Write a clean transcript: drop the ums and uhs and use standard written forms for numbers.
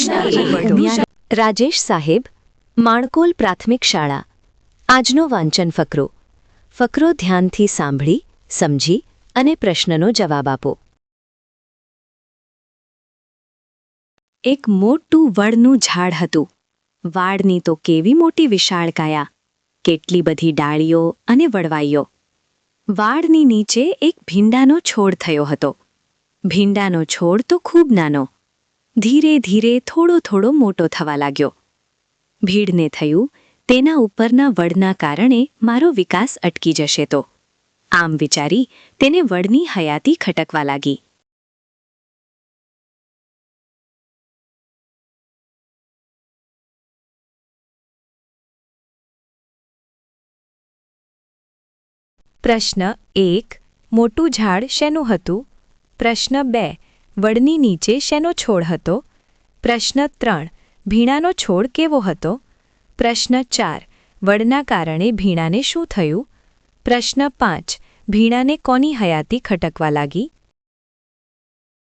રાજેશ સાહેબ, માણકોલ પ્રાથમિક શાળા. આજનો વાંચન ફકરો. ફકરો ધ્યાનથી સાંભળી, સમજી અને પ્રશ્નનો જવાબ આપો. એક મોટું વડનું ઝાડ હતું. વાડની તો કેવી મોટી વિશાળ કાયા, કેટલી બધી ડાળીઓ અને વડવાઈઓ. વાડની નીચે એક ભીંડાનો છોડ થયો હતો. ભીંડાનો છોડ તો ખૂબ નાનો. ધીરે ધીરે થોડો થોડો મોટો થવા લાગ્યો. ભીડને થયું, તેના ઉપરના વડના કારણે મારો વિકાસ અટકી જશે તો. આમ વિચારી તેને વડની હયાતી ખટકવા લાગી. પ્રશ્ન 1. મોટું ઝાડ શેનું હતું? પ્રશ્ન 2. વડની નીચે શેનો છોડ હતો? પ્રશ્ન 3. ભીણાનો છોડ કેવો હતો? પ્રશ્ન 4. વડના કારણે ભીણાને શું થયું? પ્રશ્ન 5. ભીણાને કોની હયાતી ખટકવા લાગી?